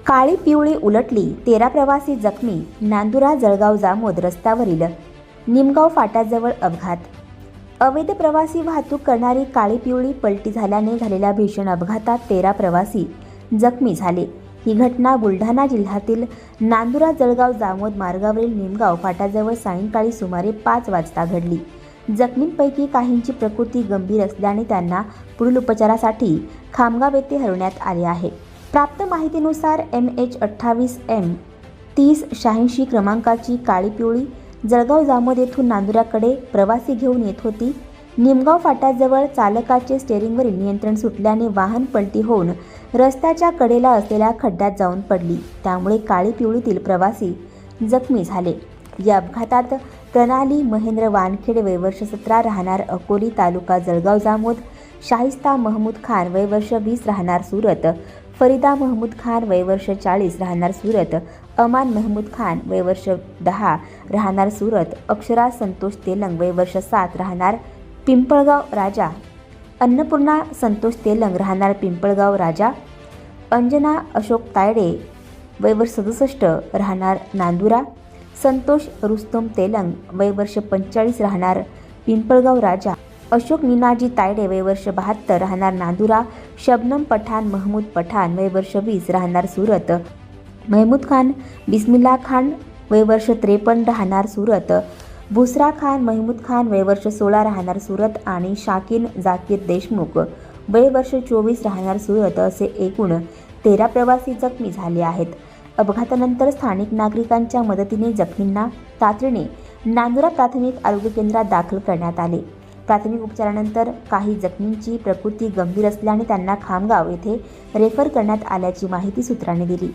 काळी पिवळी उलटली, 13 प्रवासी जखमी. नांदुरा जळगाव जामोद रस्त्यावरील निमगाव फाट्याजवळ अपघात. अवैध प्रवासी वाहतूक करणारी काळी पिवळी पलटी झाल्याने झालेल्या भीषण अपघातात 13 प्रवासी जखमी झाले. ही घटना बुलढाणा जिल्ह्यातील नांदुरा जळगाव जामोद मार्गावरील निमगाव फाट्याजवळ सायंकाळी सुमारे 5 वाजता घडली. जखमींपैकी काहींची प्रकृती गंभीर असल्याने त्यांना पुढील उपचारासाठी खामगाव येथे हलवण्यात आले आहे. प्राप्त माहितीनुसार MH28M 3086 क्रमांकाची काळी पिवळी जळगाव जामोद येथून नांदुराकडे प्रवासी घेऊन येत होती. निमगाव फाट्याजवळ चालकाचे स्टेअरिंगवरील नियंत्रण सुटल्याने वाहन पलटी होऊन रस्त्याच्या कडेला असलेल्या खड्ड्यात जाऊन पडली. त्यामुळे काळी पिवळीतील प्रवासी जखमी झाले. या अपघातात प्रणाली महेंद्र वानखेडे वय वर्ष 17 राहणार अकोली तालुका जळगाव जामोद, शाहिस्ता महमूद खान वय वर्ष 20 राहणार सुरत, फरीदा महमूद खान वय वर्ष 40 राहणार सुरत, अमान महमूद खान वय वर्ष 10 राहणार सुरत, अक्षरा संतोष तेलंग वय वर्ष 7 राहणार पिंपळगाव राजा, अन्नपूर्णा संतोष तेलंग राहणार पिंपळगाव राजा, अंजना अशोक तायडे वय वर्ष 67 राहणार नांदुरा, संतोष रुस्तम तेलंग वय वर्ष 45 राहणार पिंपळगाव राजा, अशोक निनाजी तायडे वय वर्ष 72 राहणार नांदुरा, शबनम पठाण महमूद पठाण वय वर्ष 20 राहणार सुरत, महमूद खान बिस्मिल्ला खान वय वर्ष 53 राहणार सुरत, बुसरा खान महमूद खान वय वर्ष 16 राहणार सुरत आणि शाकीन जाकीर देशमुख वय वर्ष 24 राहणार सुरत असे एकूण 13 प्रवासी जखमी झाले आहेत. अपघातानंतर स्थानिक नागरिकांच्या मदतीने जखमींना तातडीने नांदुरा प्राथमिक आरोग्य केंद्रात दाखल करण्यात आले. प्राथमिक उपचारानंतर काही जखमींची प्रकृती गंभीर असल्याने त्यांना खामगाव येथे रेफर करण्यात आल्याची माहिती सूत्रांनी दिली.